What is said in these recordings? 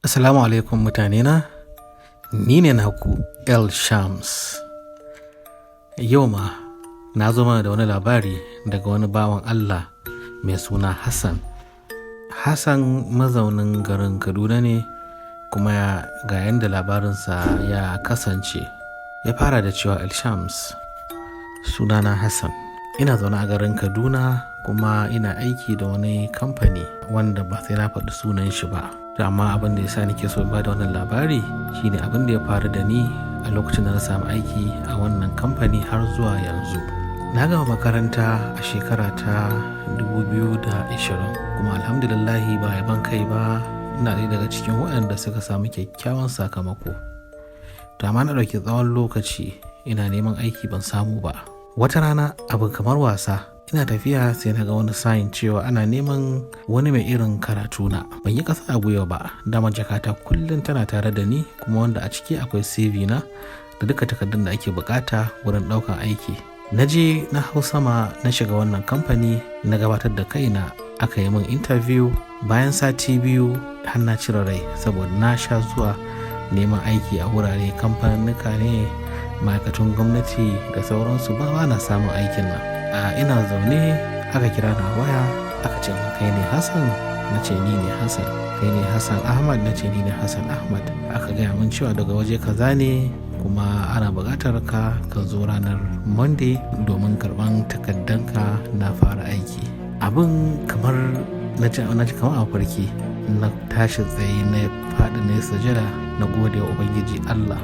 Assalamu alaikum mutanena, ni ne naku El Shams. Yau ma na zo mana da wani labari daga wani bawan Allah mai suna Hassan. Hassan mazaunin garin Kaduna ne, kuma ga yadda labarinsa ya kasance. Ya fara da cewa El Shams, sunana Hassan. Ina zaune a garin Kaduna kuma ina aiki da wani kamfani wanda ba sai na faɗi sunan shi ba. Amma abin da ya sa nake so ba da wannan labari shine abin da ya faru da ni a lokacin da na samu aiki a wannan kamfani har zuwa yanzu. Na gama makaranta a shekara ta 2020 kuma alhamdulillahi ba yaban kai ba, ina ɗaya daga cikin waɗanda suka samu kyakkyawan sakamako. To amma na ɗauki tsawon lokaci ina neman aiki ban samu ba. Wata rana abu kamar wasa ina tafiya sai na ga wani sign cewa ana neman wani mai irin karatu na. Ban yi ƙasa a gwiwa ba, dama jakata kullum tana tare da ni, kuma wanda a ciki akwai CV na da duka takardun da ake bukata wurin ɗaukan aiki. Na je na hau sama na shiga wannan kamfani na gabatar da kaina, aka yi min interview. Bayan sati 2 har na cire rai saboda na sha zuwa neman aiki a wurare kamfaninnika ne, ma'aikatun gwamnati da sauransu, ba na samun aikin nan. Ina zaune aka kira na waya aka ce min kai ne Hassan? Na ce ni ne Hassan. Kai ne Hassan Ahmad? Na ce ni ne Hassan Ahmad. Aka gaya min cewa daga waje kaza ne kuma ana buƙatar ka zo ranar Monday domin karɓan takardanka na fara aiki. Abin kamar na ji kamar a farki, na tashi tsaye na faɗi na sujada na gode wa Ubangiji Allah,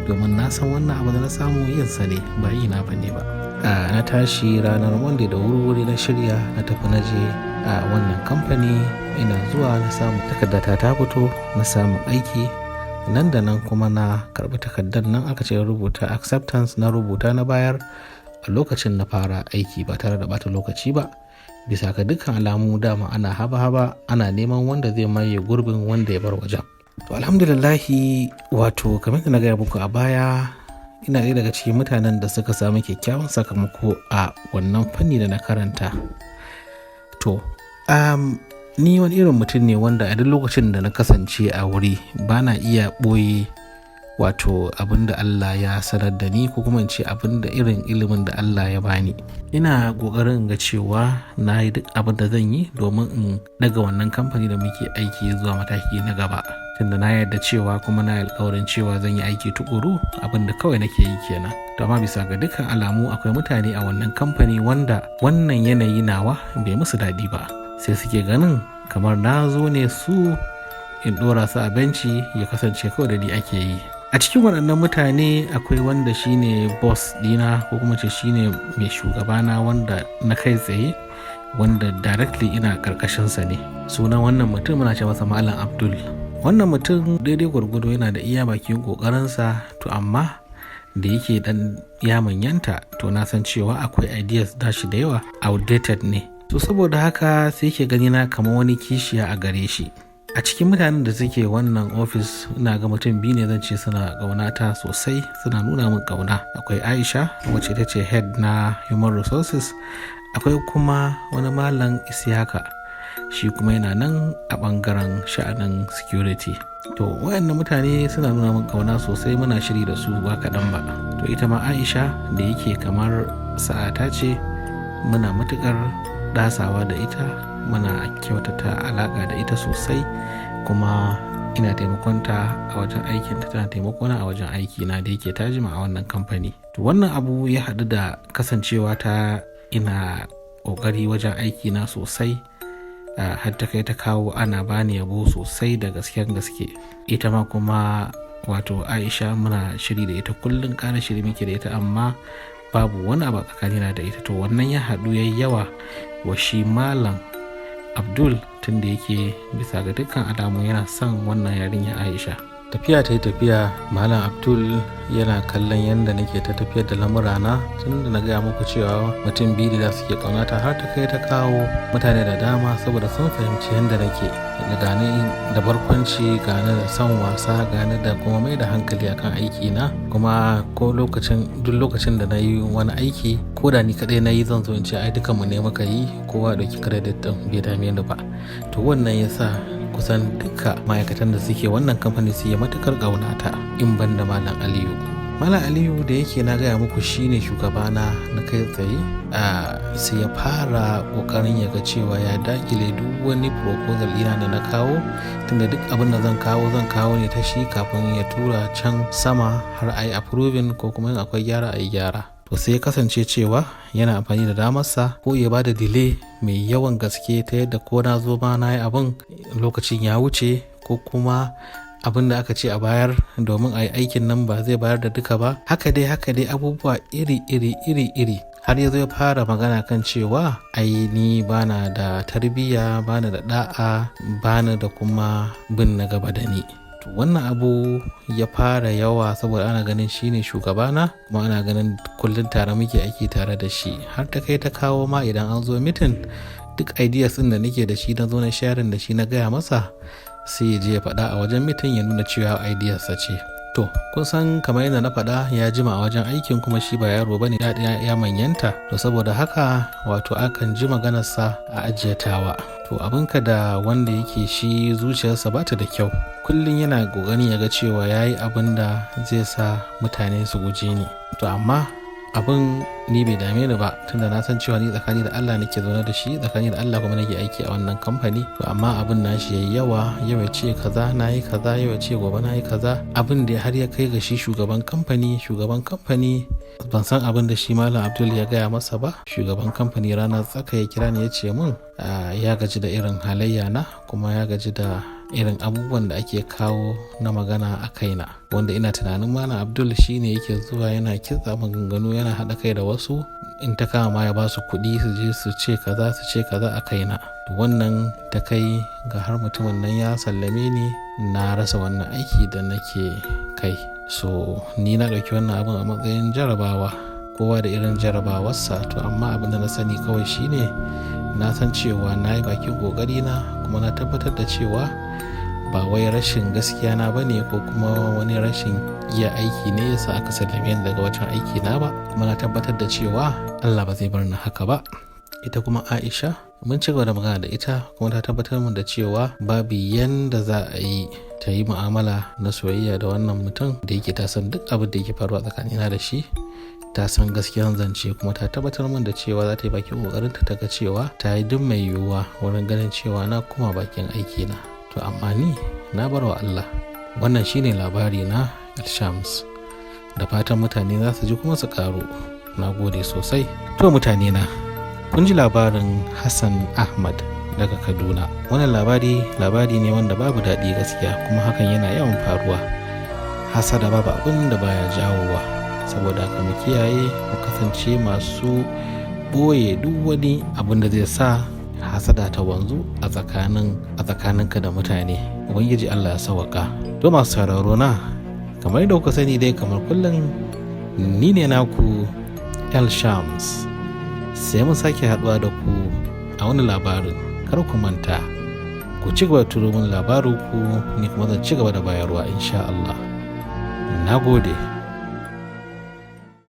domin na san wannan abu da na samu yinsa ne ba yi na bane ba. Na tashi ranar Monday da wuri na shirya na tafi na je a wannan kamfani. Ina zuwa na samu takardata ta fito, na samu aiki nan da nan, kuma na karɓi takardar nan. Aka ce rubuta acceptance, na rubuta na bayar a lokacin na fara aiki ba tare da bata lokaci ba. Bisa ga dukkan alamu dama ana haba-haba, ana neman wanda zai maye gurbin wanda ya bar wajen. To alhamdulillahi, wato kamar da na gaya muku a baya, ina ɗaya daga cikin mutanen da suka samu kyakkyawan sakamako a wannan fanni da na karanta. To, ni wani irin mutum ne wanda a duk lokacin da na kasance a wuri ba na iya ɓoye wato abin da Allah ya sanar da ni, ko kuma in ce abin da irin ilimin da Allah ya bani. Ina ƙoƙarin ga cewa na yi duk abin da zan yi domin in daga wannan kamfani da muke aiki zuwa mataki na gaba. Tunda na yarda cewa kuma na yi alƙawarin cewa zan yi aiki tukuru, abin da kawai nake yi kenan. To amma bisa ga dukkan alamu akwai mutane a wannan kamfani wanda wannan yanayi nawa bai musu daɗi ba, sai suke ganin kamar na zo ne su in ɗora su a benci ya kasance kawai da ni ake yi. A cikin waɗannan mutane akwai wanda shine boss dina, ko kuma ce shine mai shugabana, wanda na kai tsaye, wanda directly ina ƙarƙashinsa ne. Sunan wannan mutum muna ce masa Malam Abdul. Wannan mutum daidai gwargwado yana da iya bakin ƙoƙarinsa, to amma da yake dan ya manyanta, to na san cewa akwai ideas dashi da yawa outdated ne. To saboda haka sai yake gani na kamar wani kishiya a gare shi. A cikin mutanen da suke wannan ofis, ina ga mutum 2 ne zan ce suna ƙaunata sosai, suna nuna min ƙauna. Akwai Aisha wacce ita ce head na human resources, akwai kuma wani Malam Isiyaka, shi kuma yana nan a ɓangaren sha'anin security. To wayannan mutane suna nuna min ƙauna sosai, muna shiri da su ba kaɗan ba. To ita ma Aisha da yake kamar sa'ata ce, muna matuƙar ɗasawa da ita, muna kyautata alaƙa da ita sosai, kuma ina taimakonta a wajen aikinta, tana taimakona a wajen aikina da yake tajima a wannan kamfani. To wannan abu ya haɗu da kasancewa ta ina ƙoƙari wajen aikina sosai, har ta kai ta kawo ana bani yabo sosai da gasken gaske. Ita ma kuma wato Aisha muna shiri da ita, kullum ƙara shiri muke da ita, amma babu wani abu tsakanina da ita. To wannan ya haɗu yayi yawa wa shi Malam Abdul, tun da yake bisa ga dukkan alamu yana son wannan yarinya Aisha. Tafiya ta yi tafiya, Malam Abdul yana kallon yadda nake ta tafiyar da lamurana, tun da na gaya muku cewa mutum 2 da suke ƙaunata, har ta kai ta kawo mutane da dama saboda sun fahimci yadda nake. Gane da barkwanci, gane da son wasa, gane da kuma mai da hankali akan aiki na. Kuma duk lokacin da na yi wani aiki, ko da ni kaɗai na yi, zan zo in ce ai dukanmu ne muka yi, kowa ɗauki credit ɗin, bai dame ni ba. To wannan ya sa kusan duka ma'aikatan da suke wannan kamfani su yi matukar ƙaunata in ban da Malam Aliyu. Malam Aliyu da yake na gaya muku shine shugabana na kai tsaye, sai ya fara kokarin ya ga cewa ya dakile duk wani proposal ina da na kawo, tunda duk abin da zan kawo ne ta shi kafin ya tura can sama har a yi approving ko kuma in akwai gyara a yi gyara. To sai ya kasance cewa yana amfani da damarsa ko ya bada delay mai yawan gaske ta yadda ko na zo ma na yi abin lokacin ya wuce, ko kuma abin da aka ce a bayar domin a yi aikin nan ba zai bayar da duka ba. Haka dai abubuwa iri har ya zo ya fara magana kan cewa ai ni bana da tarbiyya, bana da da'a, bana da kuma bin na gaba da ni. Wannan abu ya fara yawa saboda ana ganin shine shugabana, kuma ana ganin kullum tare muke aiki tare da shi, har ta kai ta kawo ma idan an zo mitin duk ideas din da nake da shi na zo na sharing da shi na gaya masa, sai ya je ya faɗa a wajen mitin ya nuna cewa ideas ce. To kun san kamar yadda na faɗa ya jima a wajen aikin, kuma shi ba yaro bane, ya manyanta. To saboda haka wato akan ji maganarsa a ajiyatawa. To abinka da wanda yake shi zuciyarsa bata da kyau, kullum yana kokarin ya ga cewa yayi abin da zai sa mutane su guje ni. To amma abin ni bai dame ni ba, tunda na san cewa ni tsakani da Allah nake zaune da shi, tsakani da Allah kuma nake aiki a wannan kamfani. To amma abin nashi yayi yawa, yau ya ce kaza nayi kaza, yau ya ce gobe nayi kaza, abin da har ya kai ga shi shugaban kamfani ban san abin da shi Malam Abdul ya gaya masa ba. Shugaban kamfani rana tsaka ya kira ni ya ce min ya gaji da irin halayya na, kuma ya gaji da irin abubuwan da ake kawo na magana a kaina, wanda ina tunanin Malam Abdul shine yake zuwa yana kitsa maganganu, yana haɗa kai da wasu, in ta kama ma ya ba su kuɗi su je su ce kaza a kaina. Wannan ta kai ga har mutumin nan ya sallame ni, na rasa wannan aiki da nake kai. So ni na ɗauki wannan abin a matsayin jarabawa, kowa da irin jarabawarsa. To amma abin da na sani kawai shine na san cewa na yi bakin ƙoƙari na, kuma na tabbatar da cewa ba wai rashin gaskiya na bane ko kuma wani rashin iya aiki ne yasa aka sallame ni daga wajen aiki na ba, kuma na tabbatar da cewa Allah ba zai bar ni haka ba. Ita kuma Aisha mun ci gaba da magana da ita, kuma ta tabbatar min da cewa babu yanda za a yi ta yi mu'amala na soyayya da wannan mutum da yake ta san duk abin da yake faruwa tsakanina da shi, ta san gaskiyar zance, kuma ta tabbatar min da cewa za ta yi bakin kokarinta ta ga cewa ta yi duk mai yiwuwa wurin ganin cewa na kuma bakin aiki na. To amma ni na bar wa Allah. Wannan shine labari na Shams, da fatan mutane za su ji kuma su karu. Na gode sosai. To mutane na, kun ji labarin Hassan Ahmad daga Kaduna. Wannan labari ne wanda babu daɗi gaskiya, kuma hakan yana yawan faruwa. Hasada babu abin da baya jawowa, saboda haka mu kiyaye, mu kasance masu boye duk wani abin da zai sa hasada ta wanzu a tsakaninka da mutane. Ubangiji Allah ya sauka. To masu sauraro na, kamar da kuka sani dai, kamar kullum ni ne naku El Shams. Sai mun sake haduwa da ku a wani labarin. Kar ku manta, ku ci gaba da turo min labarin ku, ni kuma zan ci gaba da bayarwa insha Allah. Na gode.